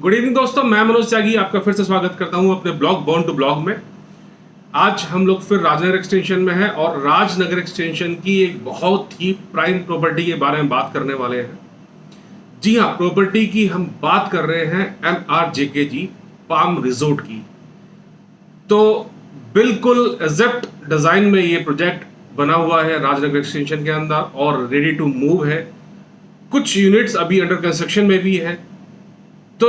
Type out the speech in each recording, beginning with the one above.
Good evening दोस्तों, मैं मनोज त्यागी आपका फिर से स्वागत करता हूं अपने ब्लॉग बॉर्न टू ब्लॉग में। आज हम लोग फिर राजनगर एक्सटेंशन में हैं और राजनगर एक्सटेंशन की एक बहुत ही प्राइम प्रॉपर्टी के बारे में बात करने वाले हैं। जी हाँ, प्रॉपर्टी की हम बात कर रहे हैं MRJKG पाम रिजोर्ट की। तो बिल्कुल एग्जैक्ट डिजाइन में ये प्रोजेक्ट बना हुआ है राजनगर एक्सटेंशन के अंदर और रेडी टू मूव है। कुछ यूनिट्स अभी अंडर कंस्ट्रक्शन में भी है। तो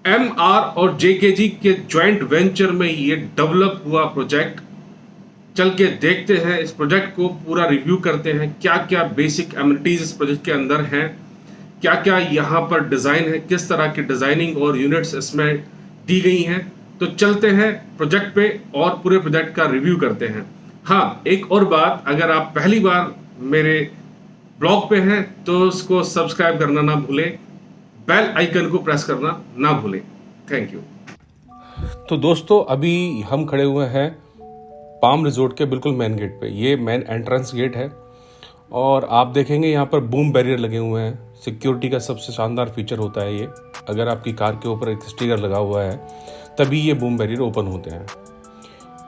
MR और JKG के ज्वाइंट वेंचर में ये डेवलप हुआ प्रोजेक्ट। चल के देखते हैं इस प्रोजेक्ट को, पूरा रिव्यू करते हैं, क्या क्या बेसिक एमिनिटीज इस प्रोजेक्ट के अंदर हैं, क्या क्या यहाँ पर डिजाइन है, किस तरह की डिजाइनिंग और यूनिट्स इसमें दी गई हैं। तो चलते हैं प्रोजेक्ट पे और पूरे प्रोजेक्ट का रिव्यू करते हैं। हाँ, एक और बात, अगर आप पहली बार मेरे ब्लॉग पे हैं तो उसको सब्सक्राइब करना ना भूलें, बेल आइकन को प्रेस करना ना भूलें। Thank you. तो दोस्तों, अभी हम खड़े हुए हैं पाम रिजोर्ट के बिल्कुल मेन गेट पे। ये मेन एंट्रेंस गेट है और आप देखेंगे यहाँ पर बूम बैरियर लगे हुए हैं। सिक्योरिटी का सबसे शानदार फीचर होता है ये। अगर आपकी कार के ऊपर एक स्टिकर लगा हुआ है तभी ये बूम बैरियर ओपन होते हैं।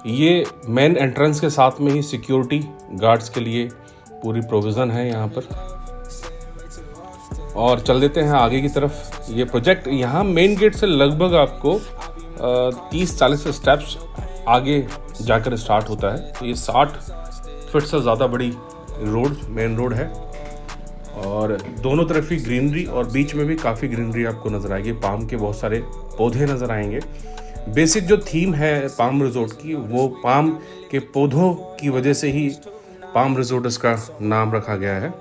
ये मेन एंट्रेंस के साथ में ही सिक्योरिटी गार्ड्स के लिए पूरी प्रोविज़न है यहाँ पर। और चल देते हैं आगे की तरफ। ये प्रोजेक्ट यहाँ मेन गेट से लगभग आपको 30-40 स्टेप्स आगे जाकर स्टार्ट होता है। तो ये 60 फीट से ज़्यादा बड़ी रोड, मेन रोड है और दोनों तरफ ही ग्रीनरी और बीच में भी काफ़ी ग्रीनरी आपको नज़र आएगी। पाम के बहुत सारे पौधे नज़र आएंगे। बेसिक जो थीम है पाम रिजोर्ट की, वो पाम के पौधों की वजह से ही पाम रिजोर्ट इसका नाम रखा गया है।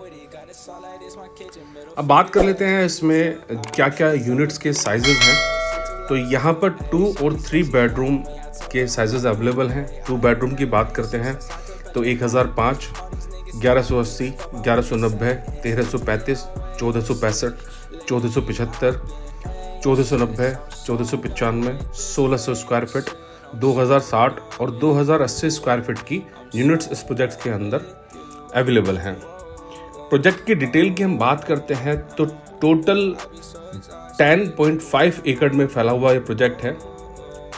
अब बात कर लेते हैं इसमें क्या क्या यूनिट्स के साइजेस हैं। तो यहाँ पर 2 और 3 बेडरूम के साइजेस अवेलेबल हैं। 2 बेडरूम की बात करते हैं तो 1005, 1180, 1190, 1335, 1465, 1475, 1490, 1495, 1600 स्क्वायर फीट, 2060 और 2080 स्क्वायर फीट की यूनिट्स इस प्रोजेक्ट के अंदर अवेलेबल हैं। प्रोजेक्ट की डिटेल की हम बात करते हैं तो टोटल 10.5 एकड़ में फैला हुआ ये प्रोजेक्ट है।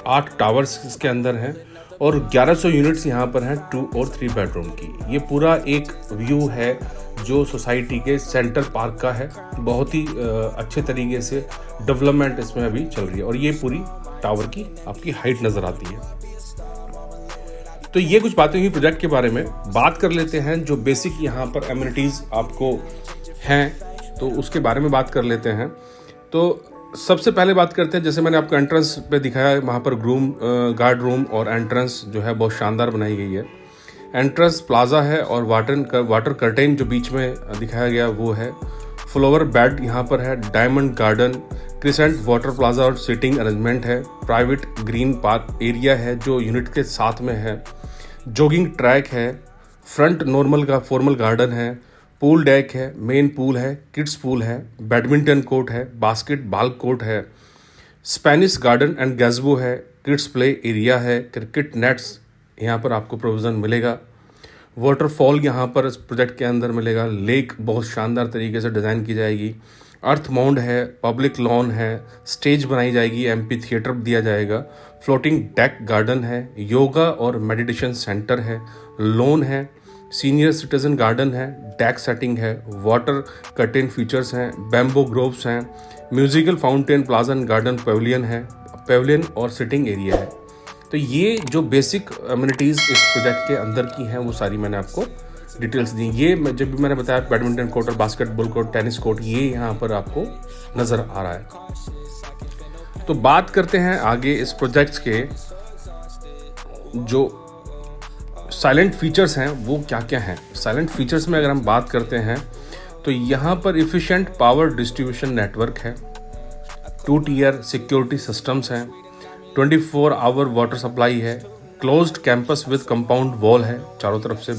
8 टावर्स इसके अंदर हैं और 1100 यूनिट्स यहाँ पर हैं 2 और 3 बेडरूम की। ये पूरा एक व्यू है जो सोसाइटी के सेंटर पार्क का है। बहुत ही अच्छे तरीके से डेवलपमेंट इसमें अभी चल रही है और ये पूरी टावर की आपकी हाइट नज़र आती है। तो ये कुछ बातें हुई प्रोजेक्ट के बारे में। बात कर लेते हैं जो बेसिक यहाँ पर एमिनिटीज़ आपको हैं तो उसके बारे में बात कर लेते हैं। तो सबसे पहले बात करते हैं, जैसे मैंने आपको एंट्रेंस पे दिखाया, वहाँ पर गार्ड रूम और एंट्रेंस जो है बहुत शानदार बनाई गई है। एंट्रेंस प्लाजा है और वाटर कर्टेन जो बीच में दिखाया गया वो है। फ्लावर बेड यहाँ पर है, diamond garden, crescent water plaza और सीटिंग अरेंजमेंट है। प्राइवेट ग्रीन पार्क एरिया है जो यूनिट के साथ में है। जॉगिंग ट्रैक है, फ्रंट नॉर्मल का फॉर्मल गार्डन है, पूल डेक है, मेन पूल है, किड्स पूल है, बैडमिंटन कोर्ट है, बास्केटबॉल कोर्ट है, स्पेनिश गार्डन एंड गैज़बो है, किड्स प्ले एरिया है, क्रिकेट नेट्स यहाँ पर आपको प्रोविज़न मिलेगा। वाटरफॉल यहाँ पर इस प्रोजेक्ट के अंदर मिलेगा। लेक बहुत शानदार तरीके से डिज़ाइन की जाएगी। अर्थ माउंड है, पब्लिक लॉन है, स्टेज बनाई जाएगी, MP थिएटर दिया जाएगा, फ्लोटिंग डेक गार्डन है, योगा और मेडिटेशन सेंटर है, लॉन है, सीनियर सिटीजन गार्डन है, डेक सेटिंग है, वाटर कर्टेन फीचर्स हैं, बैम्बो ग्रोव्स हैं, musical fountain plaza and garden Pavilion है, पेविलियन और सिटिंग एरिया है। तो ये जो बेसिक अम्यूनिटीज़ इस प्रोजेक्ट के अंदर की हैं वो सारी मैंने आपको डिटेल्स दी। ये जब भी मैंने बताया बैडमिंटन कोर्ट और बास्केटबॉल कोर्ट, टेनिस कोर्ट, ये यहाँ पर आपको नज़र आ रहा है। तो बात करते हैं आगे इस प्रोजेक्ट्स के जो साइलेंट फीचर्स हैं वो क्या क्या हैं। साइलेंट फीचर्स में अगर हम बात करते हैं तो यहाँ पर एफिशिएंट पावर डिस्ट्रीब्यूशन नेटवर्क है, 2 टियर सिक्योरिटी सिस्टम्स हैं, 24 आवर वाटर सप्लाई है, closed campus with compound wall है, चारों तरफ से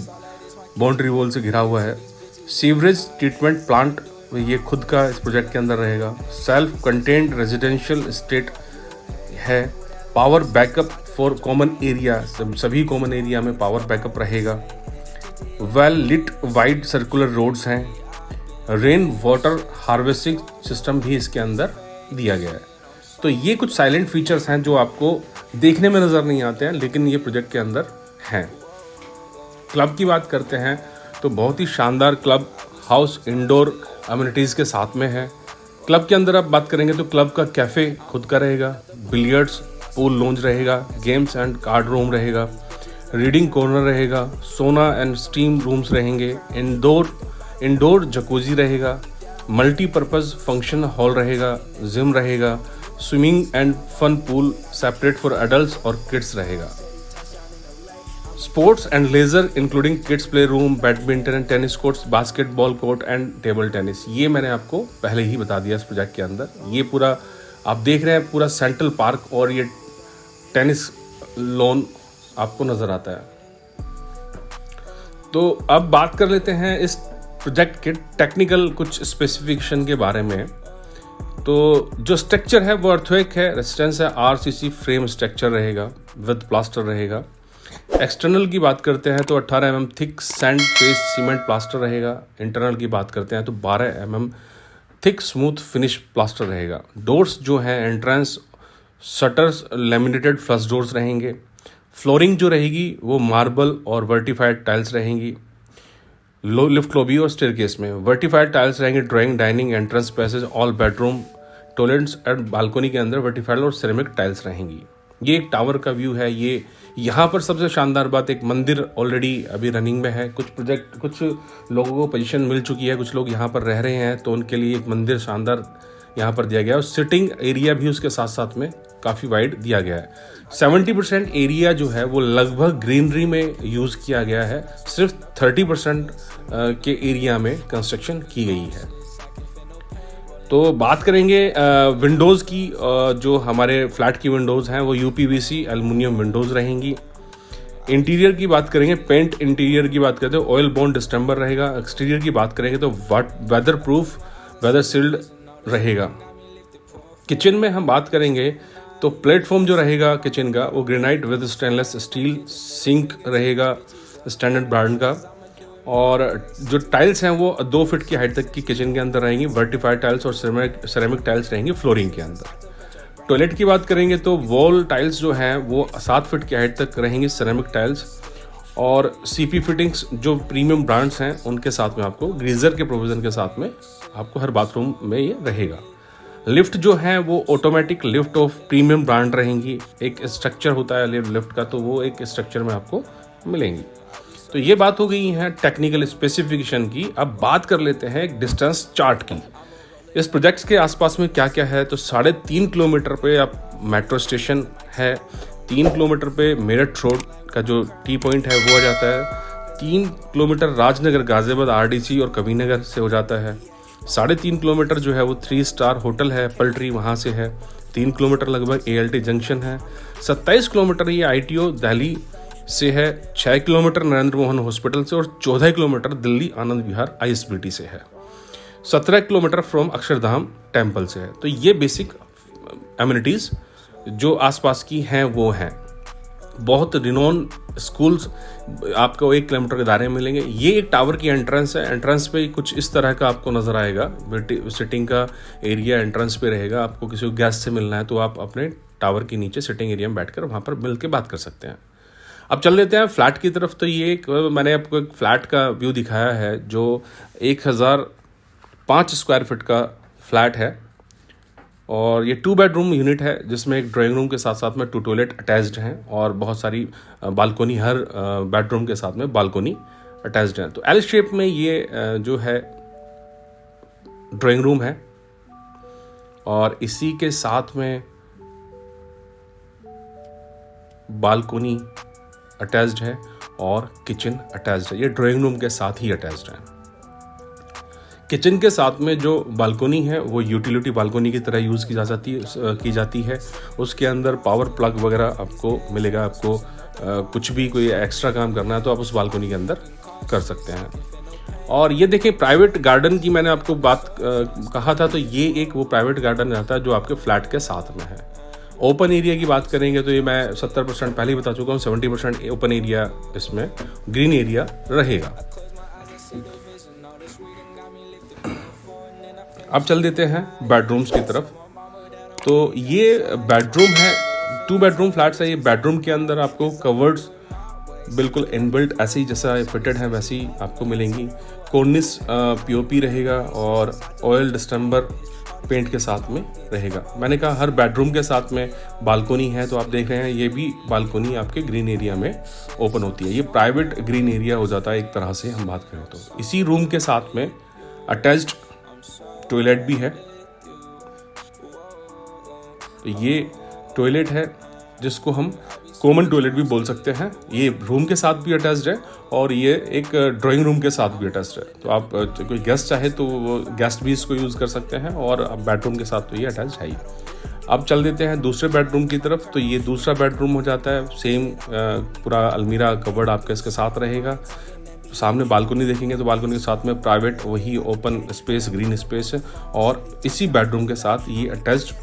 बाउंड्री वॉल से घिरा हुआ है, सीवरेज ट्रीटमेंट प्लांट ये खुद का इस प्रोजेक्ट के अंदर रहेगा, सेल्फ कंटेन्ड रेजिडेंशियल एस्टेट है, power backup for common area, सभी कॉमन एरिया में पावर बैकअप रहेगा, well lit wide circular roads हैं, रेन वाटर हार्वेस्टिंग सिस्टम भी इसके अंदर दिया गया है। तो ये कुछ साइलेंट फीचर्स हैं जो आपको देखने में नज़र नहीं आते हैं, लेकिन ये प्रोजेक्ट के अंदर हैं। क्लब की बात करते हैं तो बहुत ही शानदार क्लब हाउस इंडोर अम्यूनिटीज़ के साथ में है। क्लब के अंदर आप बात करेंगे तो क्लब का कैफ़े खुद का रहेगा, बिलियर्ड्स पूल लॉन्ज रहेगा, गेम्स एंड कार्ड रूम रहेगा, रीडिंग कॉर्नर रहेगा, सोना एंड स्टीम रूम्स रहेंगे, इंडोर जकूजी रहेगा, मल्टीपर्पज़ फंक्शन हॉल रहेगा, जिम रहेगा, swimming and fun pool separate for adults और किड्स रहेगा, sports and leisure including kids play room, badminton and tennis courts, basketball court and table tennis. ये मैंने आपको पहले ही बता दिया इस प्रोजेक्ट के अंदर। ये पूरा आप देख रहे हैं, पूरा सेंट्रल पार्क और ये टेनिस लॉन आपको नज़र आता है। तो अब बात कर लेते हैं इस प्रोजेक्ट के टेक्निकल कुछ स्पेसिफिकेशन के बारे में। तो जो स्ट्रक्चर है वो अर्थक्वेक है, रेजिस्टेंस है, आरसीसी फ्रेम स्ट्रक्चर रहेगा, विद प्लास्टर रहेगा। एक्सटर्नल की बात करते हैं तो 18 mm thick sand face cement plaster रहेगा। इंटरनल की बात करते हैं तो 12 mm thick smooth finish plaster रहेगा। डोर्स जो हैं entrance shutters laminated flush doors रहेंगे। फ्लोरिंग जो रहेगी वो मार्बल और वर्टिफाइड टाइल्स रहेंगी। लिफ्ट लॉबी और स्टेयरकेस में वर्टिफाइड टाइल्स रहेंगे। Drawing dining entrance passage all bedroom toilets and balcony के अंदर वर्टिफाइड और सिरेमिक टाइल्स रहेंगी। ये एक टावर का व्यू है। ये यहाँ पर सबसे शानदार बात, एक मंदिर ऑलरेडी अभी रनिंग में है। कुछ लोगों को पोजीशन मिल चुकी है, कुछ लोग यहाँ पर रह रहे हैं, तो उनके लिए एक मंदिर शानदार यहाँ पर दिया गया है। और सिटिंग एरिया भी उसके साथ साथ में काफ़ी वाइड दिया गया है। 70% एरिया जो है वो लगभग ग्रीनरी में यूज़ किया गया है। सिर्फ 30% के एरिया में कंस्ट्रक्शन की गई है। तो बात करेंगे विंडोज़ की। जो हमारे फ्लैट की विंडोज़ हैं वो UPVC एल्युमिनियम विंडोज़ रहेंगी। इंटीरियर की बात करेंगे, पेंट इंटीरियर की बात करते हैं ऑयल बॉन्ड डिस्टेम्बर रहेगा। एक्सटीरियर की बात करेंगे तो वेदर प्रूफ वेदर सील्ड रहेगा। किचन में हम बात करेंगे तो प्लेटफॉर्म जो रहेगा किचन का वो granite with stainless steel sink रहेगा स्टैंडर्ड ब्रांड का। और जो टाइल्स हैं वो 2 फीट की हाइट तक की किचन के अंदर रहेंगी। वर्टिफाइड टाइल्स और सिरेमिक टाइल्स रहेंगी फ्लोरिंग के अंदर। टॉयलेट की बात करेंगे तो वॉल टाइल्स जो हैं वो 7 फीट की हाइट तक रहेंगी सिरेमिक टाइल्स। और CP फिटिंग्स जो प्रीमियम ब्रांड्स हैं उनके साथ में आपको गीज़र के प्रोविज़न के साथ में आपको हर बाथरूम में ये रहेगा। लिफ्ट जो है वो automatic lift off premium brand रहेंगी। एक स्ट्रक्चर होता है लिफ्ट का, तो वो एक स्ट्रक्चर में आपको मिलेंगी। तो ये बात हो गई है टेक्निकल स्पेसिफिकेशन की। अब बात कर लेते हैं एक डिस्टेंस चार्ट की। इस प्रोजेक्ट्स के आसपास में क्या क्या है, तो 3.5 किलोमीटर पे आप मेट्रो स्टेशन है। 3 किलोमीटर पे मेरठ रोड का जो टी पॉइंट है वो आ जाता है। 3 किलोमीटर राजनगर गाजियाबाद RDC और कबीरनगर से हो जाता है। 3.5 किलोमीटर जो है वो 3 स्टार होटल है पल्ट्री, वहाँ से है। 3 किलोमीटर लगभग ALT जंक्शन है। 27 किलोमीटर ये ITO दिल्ली से है। 6 किलोमीटर नरेंद्र मोहन हॉस्पिटल से और 14 किलोमीटर दिल्ली आनंद विहार ISBT से है। 17 किलोमीटर फ्रॉम अक्षरधाम टेम्पल से है। तो ये बेसिक एम्यूनिटीज़ जो आसपास की हैं वो हैं। बहुत रिनोन स्कूल्स आपको 1 किलोमीटर के दायरे में मिलेंगे। ये एक टावर की एंट्रेंस है। एंट्रेंस पे कुछ इस तरह का आपको नज़र आएगा। सिटिंग का एरिया एंट्रेंस पे रहेगा। आपको किसी को गेस्ट से मिलना है तो आप अपने टावर के नीचे सिटिंग एरिया में बैठकर वहाँ पर मिल के बात कर सकते हैं। अब चल लेते हैं फ्लैट की तरफ। तो ये मैंने आपको एक फ्लैट का व्यू दिखाया है जो 1005 स्क्वायर फीट का फ्लैट है। और ये 2 बेडरूम यूनिट है जिसमें एक ड्राइंग रूम के साथ साथ में 2 टॉयलेट अटैच्ड हैं और बहुत सारी बालकोनी, हर बेडरूम के साथ में बालकोनी अटैच्ड हैं। तो L शेप में ये जो है ड्राइंग रूम है और इसी के साथ में बालकोनी अटैच्ड है और किचन अटैच्ड है। ये ड्राइंग रूम के साथ ही अटैच्ड है। किचन के साथ में जो बालकोनी है वो यूटिलिटी बालकोनी की तरह यूज़ की जाती है। उसके अंदर पावर प्लग वगैरह आपको मिलेगा। आपको कुछ भी कोई एक्स्ट्रा काम करना है तो आप उस बालकोनी के अंदर कर सकते हैं। और ये देखें प्राइवेट गार्डन की मैंने आपको बात कहा था, तो ये एक वो प्राइवेट गार्डन रहता है जो आपके फ्लैट के साथ में है। ओपन एरिया की बात करेंगे तो ये मैं 70% पहले ही बता चुका हूँ। 70% ओपन एरिया, इसमें ग्रीन एरिया रहेगा। अब चल देते हैं बेडरूम्स की तरफ। तो ये बेडरूम है, 2 बेडरूम फ्लैट्स है। ये बेडरूम के अंदर आपको कवर्ड्स बिल्कुल इनबिल्ट ऐसे ही जैसा फिटेड है वैसे ही आपको मिलेंगी। कॉर्निस पीओपी रहेगा और ऑयल डिस्टेम्बर पेंट के साथ में रहेगा। मैंने कहा हर बेडरूम के साथ में बालकोनी है, तो आप देख रहे हैं ये भी बालकोनी आपके ग्रीन एरिया में ओपन होती है। ये प्राइवेट ग्रीन एरिया हो जाता है एक तरह से हम बात करें तो। इसी रूम के साथ में अटैच्ड टॉयलेट भी है। तो ये टॉयलेट है जिसको हम कॉमन टॉयलेट भी बोल सकते हैं। ये रूम के साथ भी अटैच्ड है और ये एक ड्राइंग रूम के साथ भी अटैच्ड है। तो आप कोई गेस्ट चाहे तो वो गेस्ट भी इसको यूज़ कर सकते हैं, और बेडरूम के साथ तो ये अटैच्ड है ही। अब चल देते हैं दूसरे बेडरूम की तरफ। तो ये दूसरा बेडरूम हो जाता है, सेम पूरा अलमीरा कवर्ड आपका इसके साथ रहेगा। सामने बालकनी देखेंगे तो बालकनी के साथ में प्राइवेट वही ओपन स्पेस, ग्रीन स्पेस है, और इसी बेडरूम के साथ ये अटैच्ड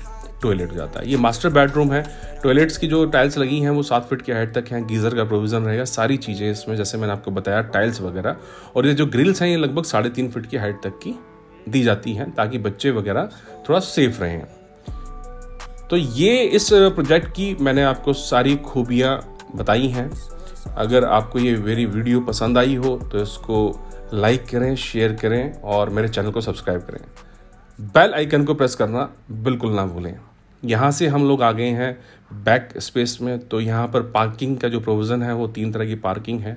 टॉयलेट हो जाता है। ये मास्टर बेडरूम है। टॉयलेट्स की जो टाइल्स लगी हैं वो 7 फीट की हाइट तक हैं। गीज़र का प्रोविज़न रहेगा, सारी चीज़ें इसमें जैसे मैंने आपको बताया, टाइल्स वगैरह। और ये जो ग्रिल्स हैं ये लगभग 3.5 फीट की हाइट तक की दी जाती हैं ताकि बच्चे वगैरह थोड़ा सेफ रहें। तो ये इस प्रोजेक्ट की मैंने आपको सारी खूबियाँ बताई हैं। अगर आपको ये मेरी वीडियो पसंद आई हो तो इसको लाइक करें, शेयर करें और मेरे चैनल को सब्सक्राइब करें। बेल आइकन को प्रेस करना बिल्कुल ना भूलें। यहाँ से हम लोग आ गए हैं बैक स्पेस में। तो यहाँ पर पार्किंग का जो प्रोविज़न है वो 3 तरह की पार्किंग है।